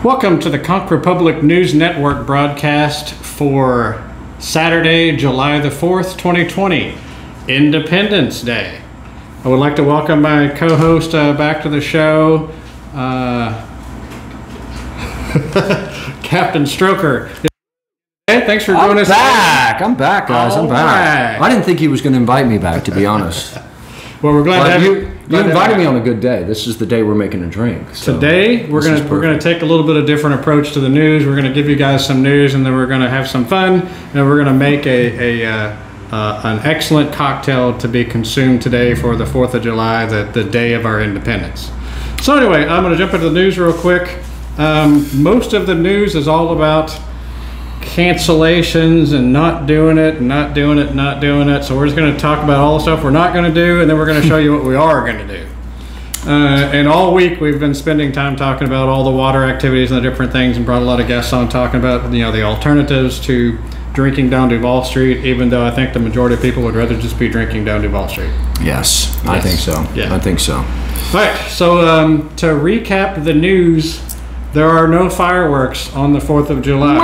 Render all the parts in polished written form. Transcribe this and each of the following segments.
Welcome to the Conch Republic News Network broadcast for Saturday, July the 4th, 2020, Independence Day. I would like to welcome my co-host back to the show, Captain Stroker. Hey, thanks for joining us. I'm back, guys. I'm back. I didn't think he was going to invite me back, to be honest. Well, we're glad to have you. You invited me on a good day. This is the day we're making a drink. So today we're gonna take a little bit of different approach to the news. We're gonna give you guys some news, and then we're gonna have some fun, and we're gonna make an excellent cocktail to be consumed today for the 4th of July, the day of our independence. So anyway, I'm gonna jump into the news real quick. Most of the news is all about cancellations and not doing it. So we're just going to talk about all the stuff we're not going to do, and then we're going to show you what we are going to do. And all week we've been spending time talking about all the water activities and the different things, and brought a lot of guests on talking about the alternatives to drinking down Duval Street, even though I think the majority of people would rather just be drinking down Duval Street. Yes. I think so. Yeah. I think so. All right, so to recap the news, there are no fireworks on the 4th of July.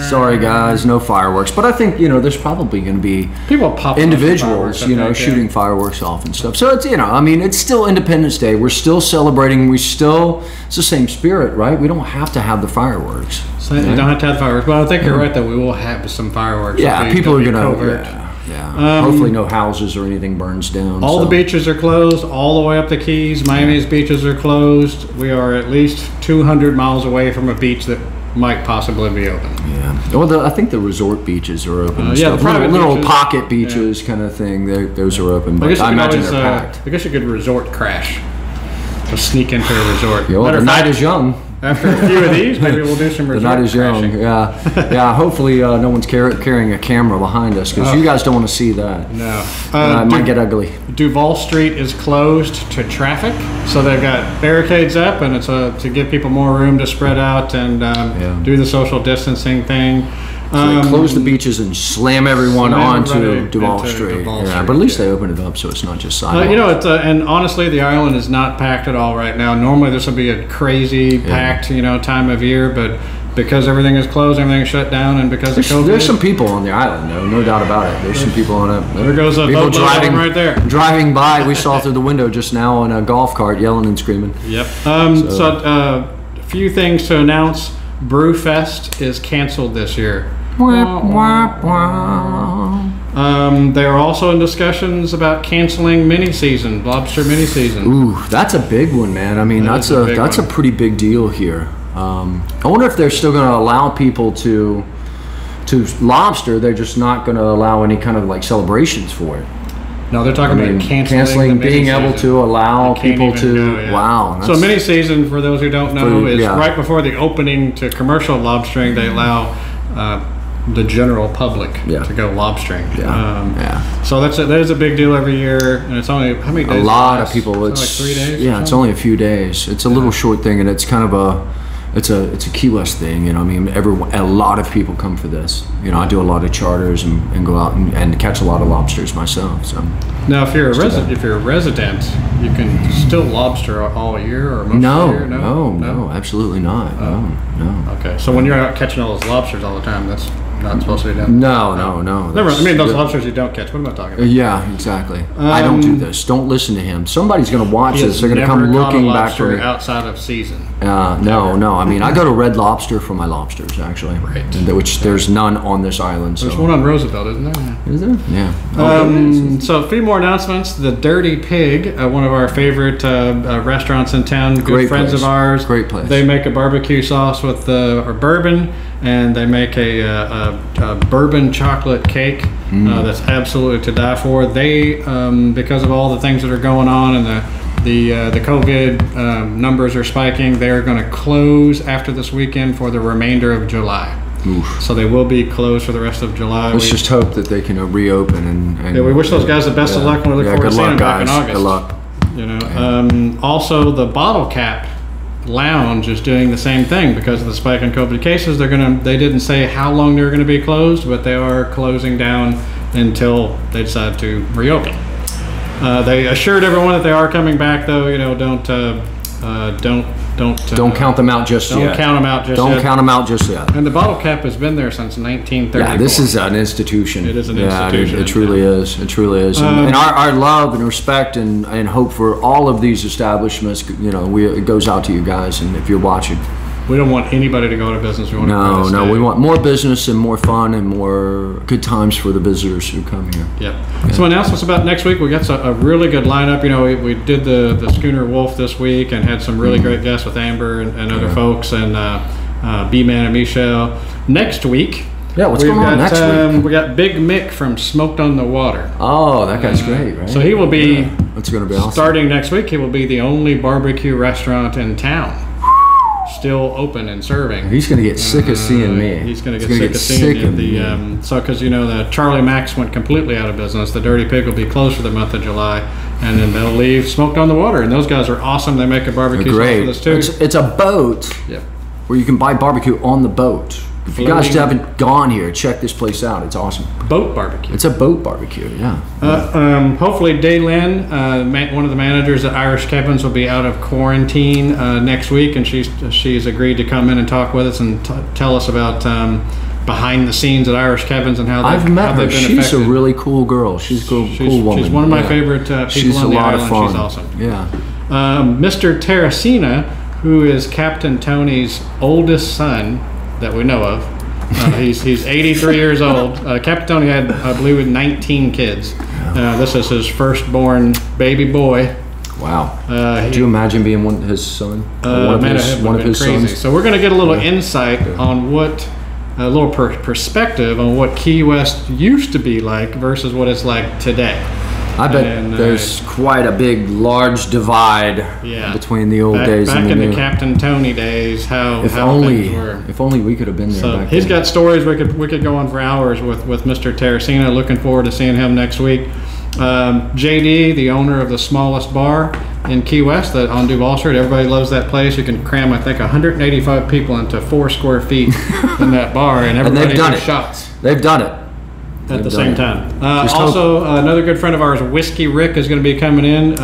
Sorry, guys, no fireworks. But I think, there's probably going to be individuals, shooting fireworks off and stuff. So it's, it's still Independence Day. We're still celebrating. It's the same spirit, right? We don't have to have the fireworks. So you don't have to have the fireworks. But I think you're right that we will have some fireworks. Yeah, people are going to. Yeah. Hopefully no houses or anything burns down. All the beaches are closed all the way up the Keys. Miami's beaches are closed. We are at least 200 miles away from a beach that might possibly be open. Yeah. Well, I think the resort beaches are open. The private little pocket beaches kind of thing. Those are open. But I imagine they're packed. I guess you could resort crash. Just sneak into a resort. The night is young. After a few of these, maybe we'll do some resort The night is crashing. young, yeah. Hopefully no one's carrying a camera behind us, because you guys don't want to see that. No. It might get ugly. Duval Street is closed to traffic, so they've got barricades up, and it's to give people more room to spread out and do the social distancing thing. So they close the beaches and slam everyone onto Duval Street. But at least they open it up, so it's not just sidewalks. And honestly, the island is not packed at all right now. Normally, this would be a crazy packed, time of year, but because everything is closed, everything is shut down, and because of COVID, there's some people on the island, no doubt about it. There's some people on it. There goes a boat right there. Driving by, we saw through the window just now on a golf cart, yelling and screaming. Yep. A few things to announce. Brewfest is canceled this year. They are also in discussions about canceling lobster mini season. Ooh, that's a big one, man. I mean, that's a pretty big deal here. I wonder if they're still going to allow people to lobster. They're just not going to allow any kind of celebrations for it. No, they're talking about canceling being able to allow people to. Wow. So mini season, for those who don't know, is right before the opening to commercial lobstering. They allow the general public to go lobstering. So that is a big deal every year, and it's only how many days? A lot of people. It's like 3 days. Yeah, it's only a few days. It's a little short thing, and it's kind of it's a Key West thing. A lot of people come for this. I do a lot of charters and go out and catch a lot of lobsters myself. So now, if you're a resident, you can still lobster all year or most of the year. No, absolutely not. No. Okay, so when you're out catching all those lobsters all the time, that's not supposed to be done. No. Those lobsters you don't catch. What am I talking about? Yeah, exactly. I don't do this. Don't listen to him. Somebody's going to watch this. They're going to come looking back for me. Outside of season. No. I mean, I go to Red Lobster for my lobsters, actually. Right. Which there's none on this island. There's one on Roosevelt, isn't there? Is there? Yeah. So a few more announcements. The Dirty Pig, one of our favorite restaurants in town, good friends of ours. Great place. They make a barbecue sauce with bourbon, and they make a bourbon chocolate cake that's absolutely to die for. They, because of all the things that are going on and the COVID numbers are spiking, they're going to close after this weekend for the remainder of July. Oof. So they will be closed for the rest of July. Let's just hope that they can reopen and we wish those guys the best of luck, and we look forward to seeing them back in August. Good luck. Also, the Bottle Cap Lounge is doing the same thing because of the spike in COVID cases. They didn't say how long they're going to be closed, but they are closing down until they decide to reopen. They assured everyone that they are coming back, though. Don't Don't count them out just yet. Don't count them out just yet. Don't count them out just yet. And the bottle cap has been there since 1934. Yeah, this is an institution. It is an institution. It truly is. It truly is. And our love and respect and hope for all of these establishments, it goes out to you guys. And if you're watching, we don't want anybody to go out of business. We want we want more business and more fun and more good times for the visitors who come here. Yep. So announcements about next week. We got a really good lineup. We did the Schooner Wolf this week and had some really great guests with Amber and other folks and B-Man and Michelle. Next week. Yeah, what's going on next week? We got Big Mick from Smoked on the Water. Oh, that guy's great, right? So he will be. That's going to be awesome. Starting next week, he will be the only barbecue restaurant in town still open and serving. He's going to get sick of seeing me. He's going to get sick of seeing you. Because the Charlie Max went completely out of business. The Dirty Pig will be closed for the month of July, and then they'll leave Smoked on the Water. And those guys are awesome. They make a barbecue sauce for this too. It's a boat where you can buy barbecue on the boat. If you guys haven't gone here, check this place out. It's awesome. Boat barbecue. It's a boat barbecue, yeah. Hopefully Daylin, one of the managers at Irish Kevin's, will be out of quarantine next week, and she's agreed to come in and talk with us and tell us about behind the scenes at Irish Kevin's and how I've met her. She's a really cool girl. She's a cool woman. She's one of my favorite people on the island. She's awesome. Yeah. Mr. Terracina, who is Captain Tony's oldest son that we know of. He's 83 years old. Captain Tony had, I believe, 19 kids. This is his firstborn baby boy. Wow. Could you imagine being his son? One of his sons? So we're going to get a little insight on a little perspective on what Key West used to be like versus what it's like today. I bet there's quite a big, large divide between the old days and the new. Back in the Captain Tony days, how things were. If only we could have been there back then. He's got stories we could go on for hours with Mr. Terracina. Looking forward to seeing him next week. JD, the owner of the smallest bar in Key West on Duval Street. Everybody loves that place. You can cram, I think, 185 people into 4 square feet in that bar, and everybody gets shots. They've done it. At the same time. Also, another good friend of ours, Whiskey Rick, is going to be coming in.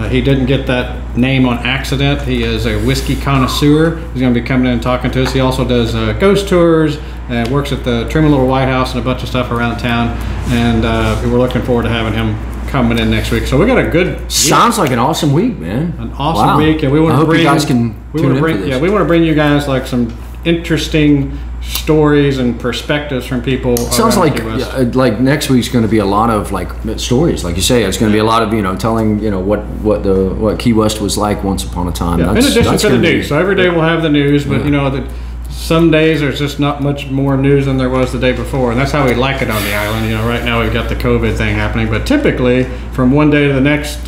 He didn't get that name on accident. He is a whiskey connoisseur. He's going to be coming in and talking to us. He also does ghost tours and works at the Trim Little White House and a bunch of stuff around town. And we're looking forward to having him coming in next week. So we got a good week. Sounds like an awesome week, man. An awesome week. And we want to bring you guys we want to bring you guys like some interesting stories and perspectives from people. Sounds like next week's going to be a lot of like stories, like you say. It's going to be a lot of telling what Key West was like once upon a time. Yeah. In addition to the news, so every day we'll have the news, but some days there's just not much more news than there was the day before, and that's how we like it on the island. Right now we've got the COVID thing happening, but typically from one day to the next,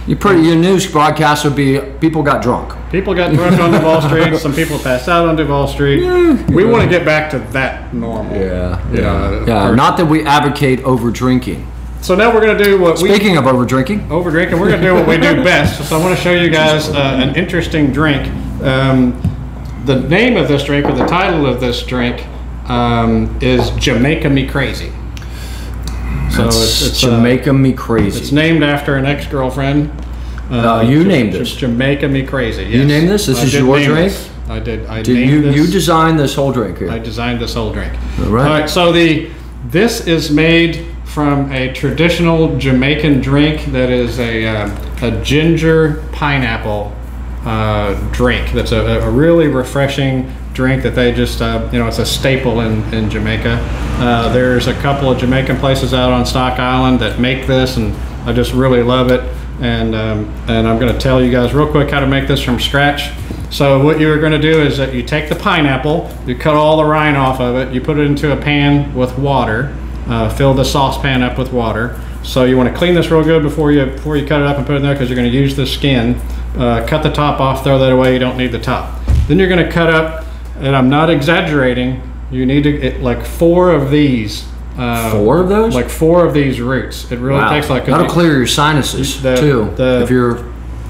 your news broadcast would be people got drunk. People got drunk on Duval Street. Some people passed out on Duval Street. We want to get back to that normal. Not that we advocate over drinking. So now we're going to do Speaking of over drinking, we're going to do what we do best. So I want to show you guys an interesting drink. The name of this drink, or the title of this drink, is Jamaica Me Crazy. So it's Jamaica Me Crazy. It's named after an ex-girlfriend. You named this. Jamaica Me Crazy. Yes. You named this? This is your drink? I did. You designed this whole drink here? I designed this whole drink. All right. So this is made from a traditional Jamaican drink that is a ginger pineapple drink. That's a really refreshing drink that they just it's a staple in Jamaica. There's a couple of Jamaican places out on Stock Island that make this, and I just really love it. And I'm going to tell you guys real quick how to make this from scratch. So what you're going to do is that you take the pineapple, you cut all the rind off of it, you put it into a pan with water, fill the saucepan up with water. So you want to clean this real good before you cut it up and put it in there, because you're going to use the skin. Cut the top off, throw that away, you don't need the top. Then you're going to cut up, and I'm not exaggerating, you need to get like 4 of these. 4 of those? Like 4 of these roots. It really takes like... That'll clear your sinuses too. If you're...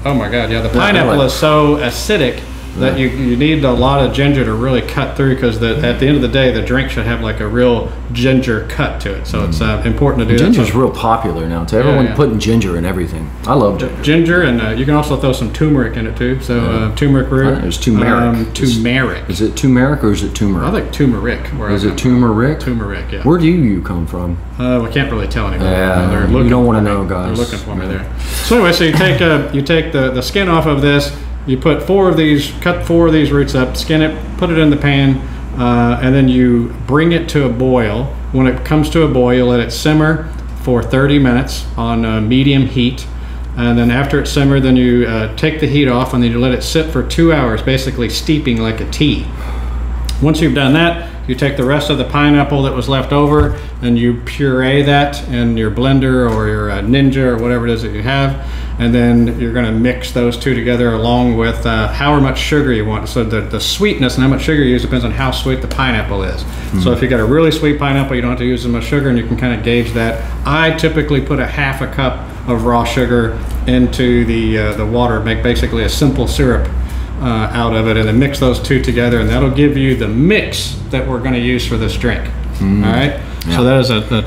Oh my God, yeah. The pineapple is so acidic that you need a lot of ginger to really cut through, because at the end of the day, the drink should have like a real ginger cut to it. So it's important to do Ginger's real popular now. To everyone putting ginger in everything. I love ginger. Ginger, and you can also throw some turmeric in it too. So turmeric root. There's turmeric. Turmeric. Is it turmeric or is it turmeric? I think turmeric. Is it turmeric? Turmeric, yeah. Where do you come from? We can't really tell anybody. Yeah, you don't want to know, guys. They're looking for me there. So anyway, so you take the skin off of this. You put cut 4 of these roots up, skin it, put it in the pan, and then you bring it to a boil. When it comes to a boil, you let it simmer for 30 minutes on medium heat. And then after it's simmered, then you take the heat off, and then you let it sit for 2 hours, basically steeping like a tea. Once you've done that, you take the rest of the pineapple that was left over and you puree that in your blender or your Ninja or whatever it is that you have. And then you're going to mix those two together along with however much sugar you want. So the sweetness and how much sugar you use depends on how sweet the pineapple is. So if you got a really sweet pineapple, you don't have to use as much sugar, and you can kind of gauge that. I typically put a half a cup of raw sugar into the water, make basically a simple syrup out of it, and then mix those two together, and that'll give you the mix that we're going to use for this drink. All right. Yeah. So that is a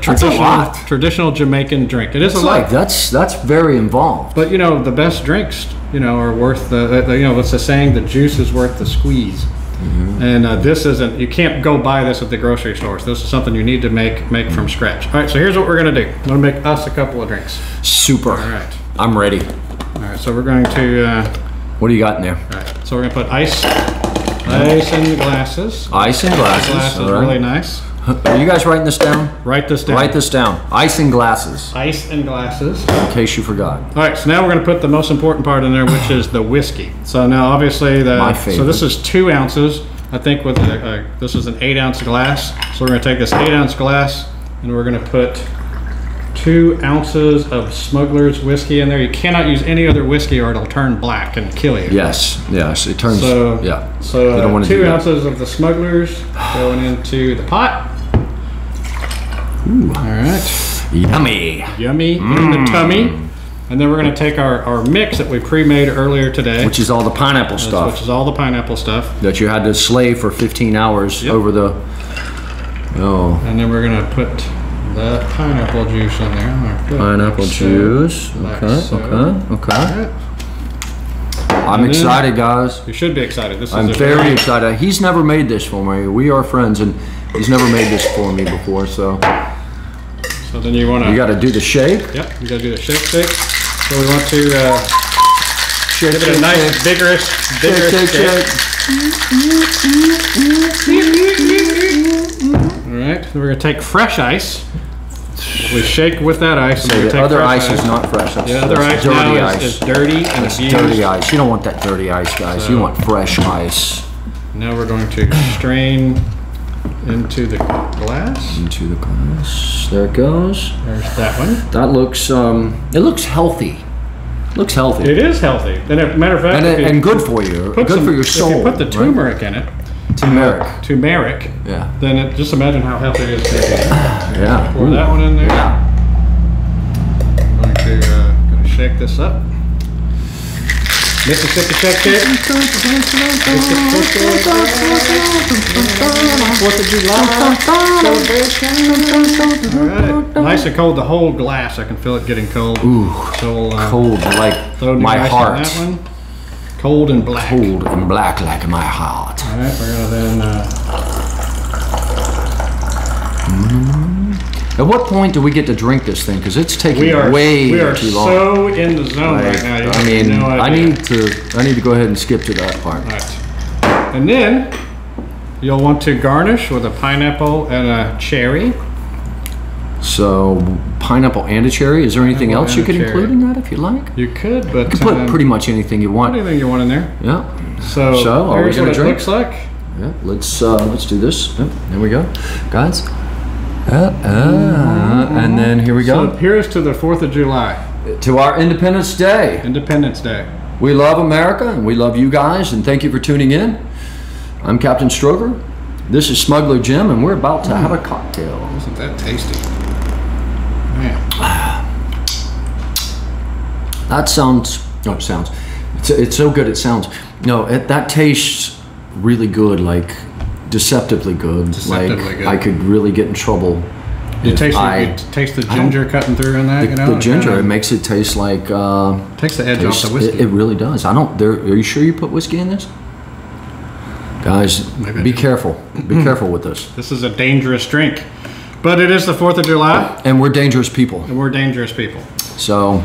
traditional Jamaican drink. It is a lot. That's very involved. But you know, the best drinks, you know, are worth what's the saying? The juice is worth the squeeze. And this isn't. You can't go buy this at the grocery stores. This is something you need to make from scratch. All right. So here's what we're going to do. I'm going to make us a couple of drinks. Super. All right. I'm ready. All right. So we're going to. What do you got in there? All right. So we're going to put ice in the glasses. Ice in glasses. Glasses, right. Really nice. Are you guys writing this down? Write this down. Write this down. Ice in glasses. Ice in glasses. In case you forgot. All right, so now we're going to put the most important part in there, which is the whiskey. So now, obviously, my favorite. So this is 2 ounces. I think with this is an 8-ounce glass. So we're going to take this 8-ounce glass, and we're going to put 2 ounces of Smuggler's whiskey in there. You cannot use any other whiskey, or it'll turn black and kill you. Yes, it turns. So, yeah. So you don't want to 2 ounces of the Smuggler's going into the pot. Ooh. All right. Yummy. Yummy in the tummy. And then we're going to take our mix that we pre-made earlier today. Which is all the pineapple stuff. Which is all the pineapple stuff. That you had to slave for 15 hours over the... Oh. And then we're going to put the pineapple juice in there. Pineapple juice. Okay. I'm excited, guys. You should be excited. I'm very excited. He's never made this for me. We are friends, and he's never made this for me before, so... So then you want to... You got to do the shake? Yep, you got to do the shake. So we want to shake, give it a nice, vigorous shake. All right, then we're going to take fresh ice. We shake with that ice. So the other ice is not fresh. The other ice now is dirty and abused. Dirty ice. You don't want that dirty ice, guys. You want fresh ice. Now we're going to strain into the glass. Into the glass. There it goes. There's that one. That looks. It looks healthy. Looks healthy. It is healthy. And as a matter of fact, and good for you. Good for your soul. If you put the turmeric in it. Turmeric. Yeah. Then just imagine how healthy it is. Yeah. Pour that one in there. Yeah. I'm going to shake this up. Mississippi shake it. 4th of July celebration. All right. Nice and cold. The whole glass. I can feel it getting cold. Ooh. So cold like my heart. That one. Cold and black. Cold and black like my heart. All right. We're gonna then. At what point do we get to drink this thing? Because it's taking way too long. We are so in the zone right now. I mean, I need to go ahead and skip to that part. All right. And then you'll want to garnish with a pineapple and a cherry. So pineapple and a cherry. Is there anything else you could include in that if you like? You could, but you could put pretty much anything you want. Anything you want in there. Yeah. So here's what it looks like. Yeah. Let's do this. Yep. There we go, guys. And then here we go. So here's to the 4th of July. To our Independence Day. Independence Day. We love America, and we love you guys, and thank you for tuning in. I'm Captain Stroger. This is Smuggler Jim, and we're about to have a cocktail. Isn't that tasty? Man. That sounds... Oh, it It's so good. It sounds. No, that tastes really good. Like deceptively good. Good. I could really get in trouble. You taste the ginger cutting through in that. The ginger, it makes it taste like. Takes the edge off the whiskey. It really does. Are you sure you put whiskey in this? Guys, be careful. Be careful with this. This is a dangerous drink. But it is the 4th of July. And we're dangerous people. So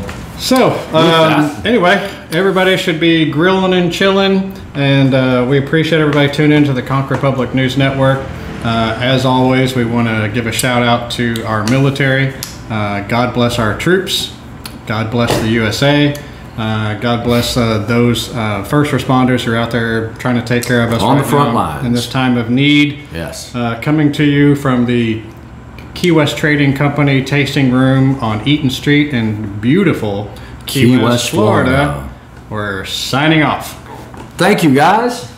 anyway, everybody should be grilling and chilling. And we appreciate everybody tuning into the Conquer Public News Network. As always, we want to give a shout out to our military. God bless our troops. God bless the USA. God bless those first responders who are out there trying to take care of us on the front lines in this time of need. Yes. Coming to you from the Key West Trading Company tasting room on Eaton Street in beautiful Key West, Florida. We're signing off. Thank you, guys.